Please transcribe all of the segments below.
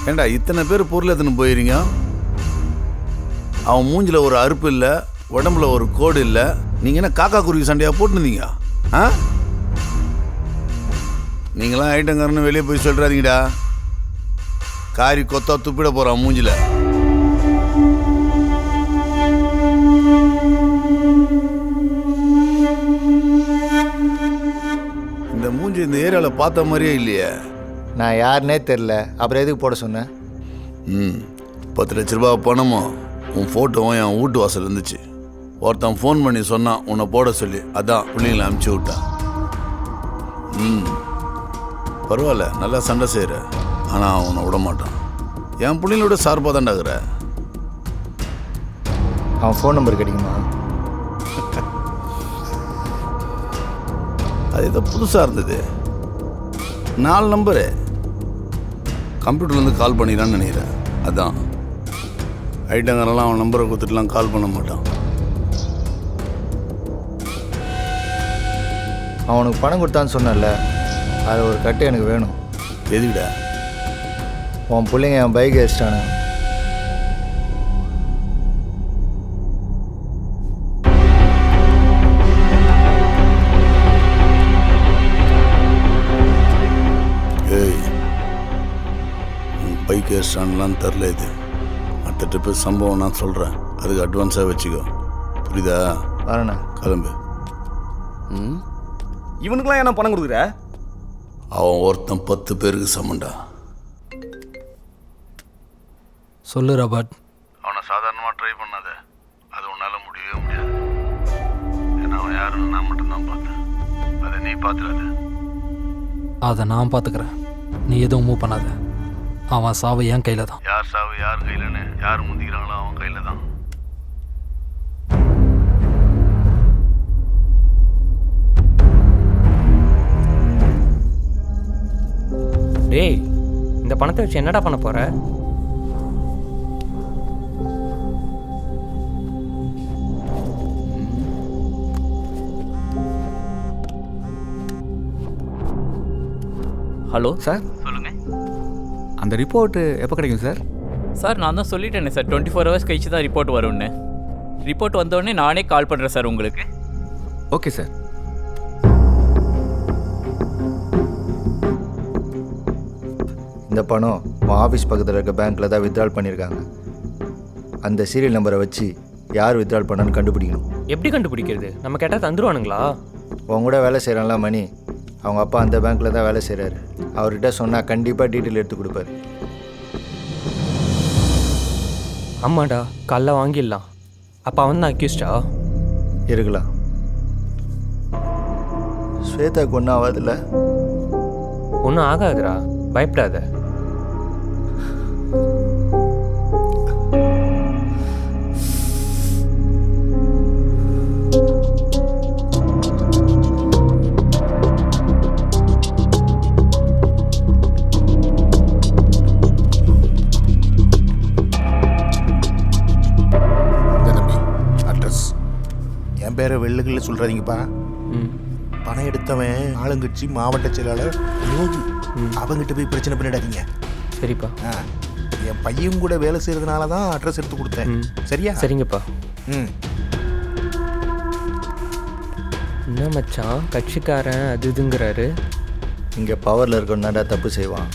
ஏண்டா இத்தனை பேர் பொருள் எத்தனை போயிருங்க? அவன் மூஞ்சில் ஒரு அறுப்பு இல்லை, உடம்புல ஒரு கோடு இல்லை. நீங்கள் என்ன காக்கா குருவி சண்டையாக போட்டுருந்தீங்க? ஆ, நீங்களாம் ஐட்டங்காரன்னு வெளியே போய் சொல்கிறாதீங்கடா. காரி கொத்தா துப்பிட போகிறான் மூஞ்சில். இந்த மூஞ்சி இந்த ஏரியாவில் பார்த்த மாதிரியே இல்லையே. நான் யாருன்னே தெரில, அப்புறம் எதுக்கு போட சொன்னேன்? 10 லட்ச ரூபா பணமும் உன் ஃபோட்டோவும் என் வீட்டு வாசல் இருந்துச்சு. ஒருத்தன் ஃபோன் பண்ணி சொன்னான் உன்னை போட சொல்லி. அதான் பிள்ளைங்களை அனுப்பிச்சி விட்டான். பரவாயில்ல, நல்லா சண்டை செய்கிற. ஆனால் அவனை விட மாட்டான். என் பிள்ளைங்களோட சார்பாக தாண்டாகிற. அவன் ஃபோன் நம்பர் கிடைக்குமா? அது ஏதோ புதுசாக இருந்தது. 4 நம்பரு கம்ப்யூட்டர்லேருந்து கால் பண்ணிடலான்னு நினைக்கிறேன். அதான் ஐட்டங்காரெல்லாம் அவன் நம்பரை கொடுத்துட்டுலாம் கால் பண்ண மாட்டான். அவனுக்கு பணம் கொடுத்தான்னு சொன்னல, அது ஒரு கட்டு எனக்கு வேணும். எதுக்கிட்ட? உன் பிள்ளைங்க என் பைக் அடிச்சிட்டானு. ஏய், உன் பைக் ஏஸ்டான்லாம் தெரில. இது அடுத்த ட்ரிப்பு சம்பவம் நான் சொல்கிறேன். அதுக்கு அட்வான்ஸாக வச்சுக்கோ, புரியுதா? வரண்ணா, கிளம்பு. இவனுக்குலாம் என்ன பணம் கொடுக்குற? அவன் ஒருத்தன் 10 பேருக்கு சமண்டா. சொல்லு ராபர்ட். அவனை சாதாரணமாக ட்ரை பண்ணாத. அது உன்னால் முடியவே முடியாது. ஏன்னா அவன் யாருன்னு நான் மட்டும்தான் பார்த்தேன். அதை நீ பார்த்துடாத. அதை நான் பார்த்துக்கிறேன். நீ எதுவும் மூவ் பண்ணாத. அவன் சாவு என் கையில் தான். யார் சாவு யார் கையிலன்னு யார் முந்திக்கிறாங்களோ அவன் கையில் தான். டேய், இந்த பணத்தை வச்சு என்னடா பண்ண போற? ஹலோ சார், சொல்லுங்கள் அந்த ரிப்போர்ட்டு எப்போ கிடைக்கும் சார்? சார், நான் தான் சொல்லிட்டேனே சார், 24 ஹவர்ஸ் கழிச்சு தான் ரிப்போர்ட் வரும்னு. ரிப்போர்ட் வந்தோடனே நானே கால் பண்ணுறேன் சார் உங்களுக்கு. Okay sir. இந்த பணம் உன் ஆஃபீஸ் பக்கத்தில் இருக்க பேங்க்கில் தான் வித்ட்ரால் பண்ணியிருக்காங்க. அந்த சீரியல் நம்பரை வச்சு யார் வித்ட்ரால் பண்ணான்னு கண்டுபிடிக்கணும். எப்படி கண்டுபிடிக்கிறது? நம்ம கேட்டால் தந்துருவானுங்களா? உன் கூட வேலை செய்கிறான்ல மணி, அவங்க அப்பா அந்த பேங்க்கில் தான் வேலை செய்கிறாரு. அவர்கிட்ட சொன்னால் கண்டிப்பாக டீட்டெயில் எடுத்து கொடுப்பாரு. ஆமாடா, காலைல வாங்கிடலாம். அப்போ அவன் தான் அக்யூஸ்டா இருக்கலாம். ஸ்வேதாக்கு ஒன்றும் ஆகாதுல்ல? ஒன்றும் ஆகாதுடா, பயப்படாத. என் பேரை வெள்ளுகளில் சொல்கிறாதீங்கப்பா. பணம் எடுத்தவன் ஆளுங்கட்சி மாவட்ட செயலாளர் யோகி. அவங்ககிட்ட போய் பிரச்சனை பண்ணிடாதீங்க. சரிப்பா. என் பையன் கூட வேலை செய்கிறதுனால தான் அட்ரஸ் எடுத்து கொடுத்தேன். சரியா? சரிங்கப்பா. ம். என்ன மச்சான், கட்சிக்காரன் அது இதுங்கிறாரு. இங்கே பவரில் இருக்கணும்னாடா தப்பு செய்வான்.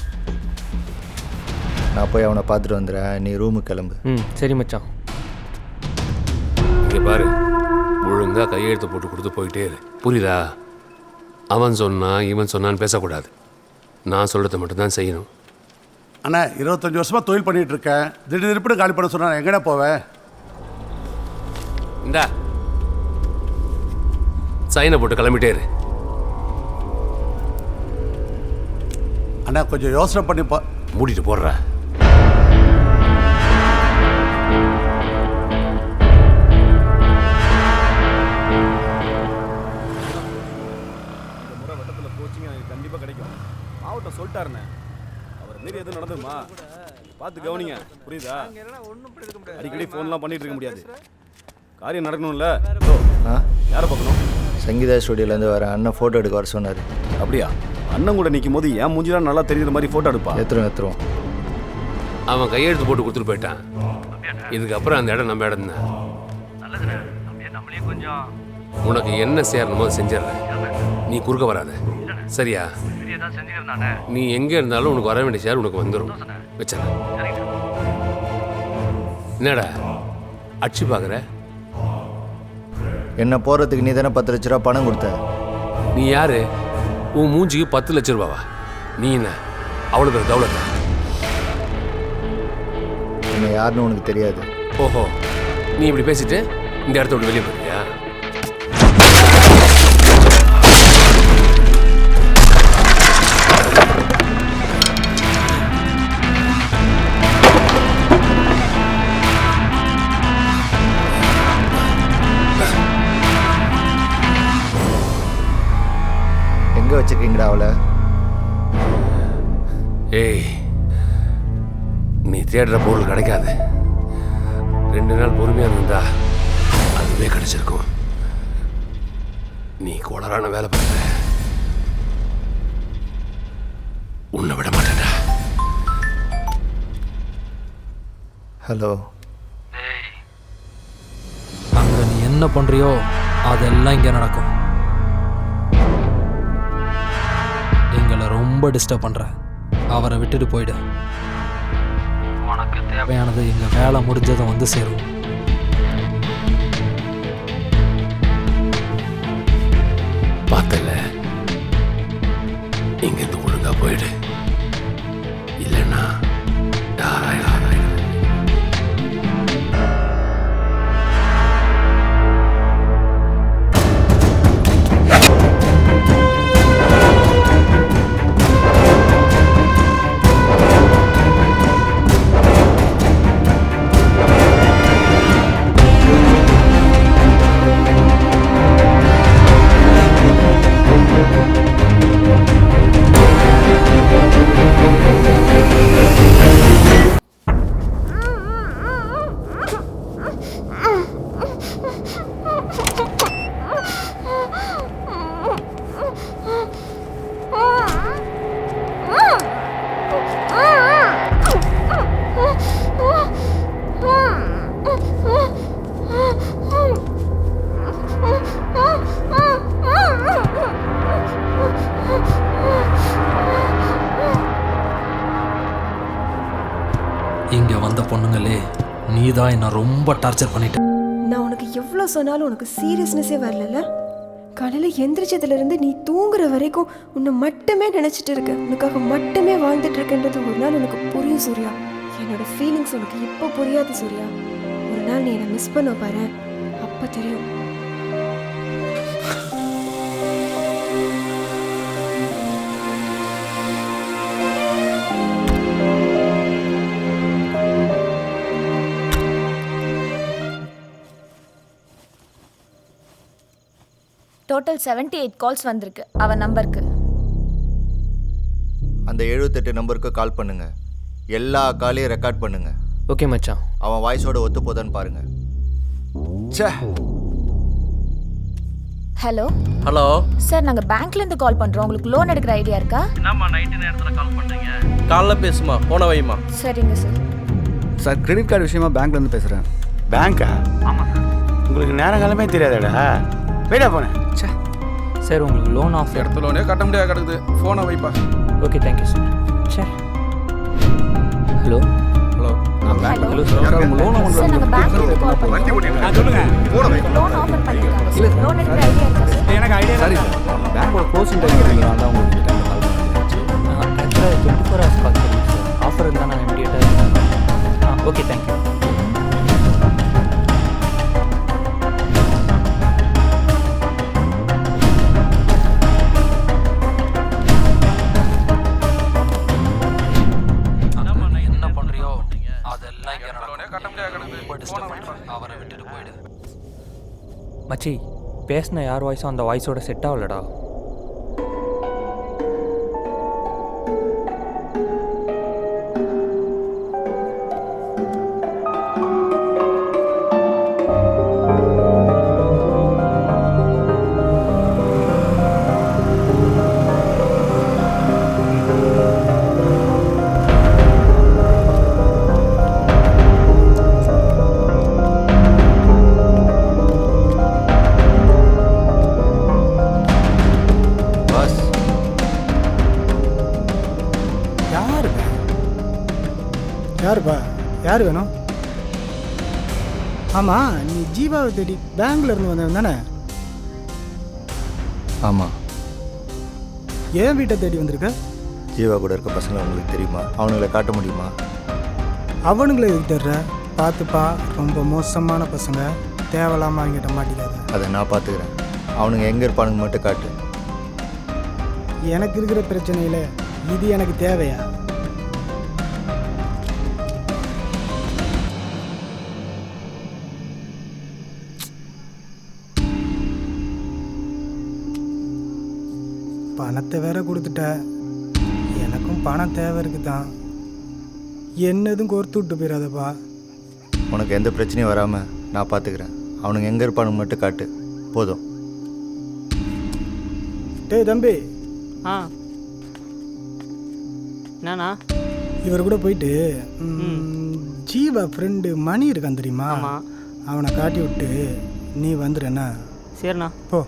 நான் போய் அவனை பார்த்துட்டு வந்துடுறேன், நீ ரூமுக்கு கிளம்பு. சரி மச்சான். இங்கே பாரு, ஒழுங்காக கையெழுத்து போட்டு கொடுத்து போயிட்டே இரு, புரியுதா? அவன் சொன்னான் இவன் சொன்னான்னு பேசக்கூடாது. நான் சொல்கிறத மட்டும்தான் செய்யணும். அண்ணா, 25 வருஷமாக தொழில் பண்ணிகிட்டு இருக்கேன். திடீர்னு காலி பண்ண சொன்னா எங்கடா போவேன்? இந்தா சைனை போட்டு கிளம்பிட்டே இரு. அண்ணா, கொஞ்சம் யோசனை பண்ணி மூடிட்டு போடுற. கண்டிப்பாக கிடைக்கும். மாவட்டம் சொல்லிட்டாருண்ணே. அவர் மீறி எதுவும் நடந்துமா பார்த்து கவனிங்க, புரியுதா? அடிக்கடி ஃபோன்லாம் பண்ணிட்டு இருக்க முடியாது. காரியம் நடக்கணும்ல. யாரை பார்க்கணும்? சங்கீதா ஸ்டுடியோலேருந்து வர அண்ணன் ஃபோட்டோ எடுக்க வர சொன்னார். அப்படியா? அண்ணன் கூட நிற்கும் போது என் மூஞ்சிலாம் நல்லா தெரியுற மாதிரி ஃபோட்டோ எடுப்பா. எடுத்துருவோம். அவன் கையெழுத்து போட்டு கொடுத்துட்டு போயிட்டான். இதுக்கப்புறம் அந்த இடம் நம்ம இடம் தான். உனக்கு என்ன சேரணுமோ செஞ்சிடறேன். நீ குறுக்க வராத, சரியா? நீ எங்கே இருந்தாலும் உனக்கு வர வேண்டிய ஷேர் உனக்கு வந்துடும். வச்ச என்னடா அடிச்சு பார்க்குற? என்ன போகிறதுக்கு நீ தானே 10 லட்ச ரூபா பணம் கொடுத்த. நீ யாரு? உன் மூஞ்சிக்கு 10 லட்ச ரூபாவா? நீ என்ன அவ்வளோ பேர் தௌலத்தா? என்ன யாருன்னு உனக்கு தெரியாது. ஓஹோ, நீ இப்படி பேசிட்டு இந்த இடத்த விட்டு வெளியே போறியா? எங்கே வச்சுருக்கீங்கடா அவளை? ஏய், நீ தேடுற பொருள் கிடைக்காது. 2 நாள் பொறுமையாக இருந்தா அதுவே கிடைச்சிருக்கும். நீ கோளரான வேலை பார்க்குற, உன்னை விட மாட்டேன்டா. ஹலோ. அங்கே நீ என்ன பண்ணுறியோ அதெல்லாம் இங்கே நடக்கும். எங்களை ரொம்ப டிஸ்டர்ப் பண்ணுற, அவரை விட்டுட்டு போயிடு. உனக்கு தேவையானது எங்கள் வேலை முடிஞ்சதை வந்து சேரும். பார்த்தல, இங்கிருந்து ஒழுங்கா போயிடு, இல்லைன்னா யாராயிரம். இங்கே வந்த பொண்ணுங்களே, நீ தான் என்னை ரொம்ப டார்ச்சர் பண்ணிட்ட. நான் உனக்கு எவ்வளோ சொன்னாலும் உனக்கு சீரியஸ்னஸே வரல. காலையில் எந்திரிச்சதுலேருந்து நீ தூங்குற வரைக்கும் உன்னை மட்டுமே நினச்சிட்டு இருக்க, உனக்காக மட்டுமே வாழ்ந்துட்டு இருக்கன்றது ஒரு நாள் உனக்கு புரியும் சூர்யா. என்னோட ஃபீலிங்ஸ் உனக்கு இப்போ புரியாது சூர்யா. ஒரு நாள் நீ என்னை மிஸ் பண்ண பாரு, அப்போ தெரியும். டோட்டல் 78 கால்ஸ் வந்திருக்கு அவன் நம்பருக்கு. அந்த 78 நம்பருக்கு கால் பண்ணுங்க. எல்லா காலையும் ரெக்கார்ட் பண்ணுங்க. ஓகே மச்சான். அவன் வாய்ஸோட ஒத்து போதான்னு பாருங்க. ச்சே. ஹலோ ஹலோ சார், நாங்கள் பேங்க்லேருந்து கால் பண்ணுறோம். உங்களுக்கு லோன் எடுக்கிற ஐடியா இருக்கா? என்னம்மா நைட்டு நேரத்தில் கால் பண்ணுறீங்க? காலைல பேசுமா, போன வைமா. சரிங்க சார். சார் கிரெடிட் கார்டு விஷயமா பேங்க்லேருந்து பேசுகிறேன். பேங்க்கா? ஆமாம் சார். உங்களுக்கு நேரம் காலமே தெரியாதடா. வெயிடா போனேன். சார் உங்களுக்கு லோன் ஆஃபர். இடத்துல லோனே கட்ட முடியாது கிடக்குது. ஃபோனை வைப்பா. Okay thank you sir. Sir hello hello, நான் பேங்க். ஹலோ சார் உங்கள் லோன் சார், நாங்கள் பேங்க்லேருந்து கால் பண்ணுறோம். லோன் ஆஃபர் பண்ணிருக்காங்க. லோன் எடுக்கிற ஐடியா இருக்கா சார்? எனக்கு ஐடியா சரி சார். பேங்கோட க்ளோசிங் டைம் இருக்குங்களா, தான் உங்களுக்கு டைம் கால் பண்ணுறேன். ஆக்சுவலாக 24 hours call service sir. Offer இருந்தால் நான் இமீடியட்டாக. Okay thank you. மச்சி, பேசின யார் வாய்ஸும் அந்த வாய்ஸோட செட் ஆகலடா. யாருப்பா? யார் வேணும்? ஆமாம், நீ ஜீவாவை தேடி பேங்க்ல இருந்து வந்தவன் தானே? ஆமாம். ஏன் வீட்டை தேடி வந்திருக்க? ஜீவா கூட இருக்க பசங்களை உங்களுக்கு தெரியுமா? அவனுங்களை காட்ட முடியுமா? அவனுங்களை எதுக்கு தர்ற? பார்த்துப்பா, ரொம்ப மோசமான பசங்க, தேவையில்லாமல் அவங்ககிட்ட மாட்டிக்காத. அதை நான் பார்த்துக்கிறேன். அவனுங்க எங்கே இருப்பானுங்க மட்டும் காட்டு. எனக்கு இருக்கிற பிரச்சனையில் இது எனக்கு தேவையா? பணத்தை வேற கொடுத்துட்ட. எனக்கும் பணம் தேவை இருக்குதான். என்னதும் கோர்த்து விட்டு போயிடாதப்பா. உனக்கு எந்த பிரச்சனையும் வராமல் நான் பார்த்துக்கிறேன். அவனுங்க எங்கே இருப்பானுங்க மட்டும் காட்டு, போதும். டேய் தம்பி. என்னண்ணா? இவர் கூட போயிட்டு ஜீவா ஃப்ரெண்டு மணி இருக்கான் தெரியுமா? அவனை காட்டி விட்டு நீ வந்துடுறேண்ணா. சரிண்ணா. போ.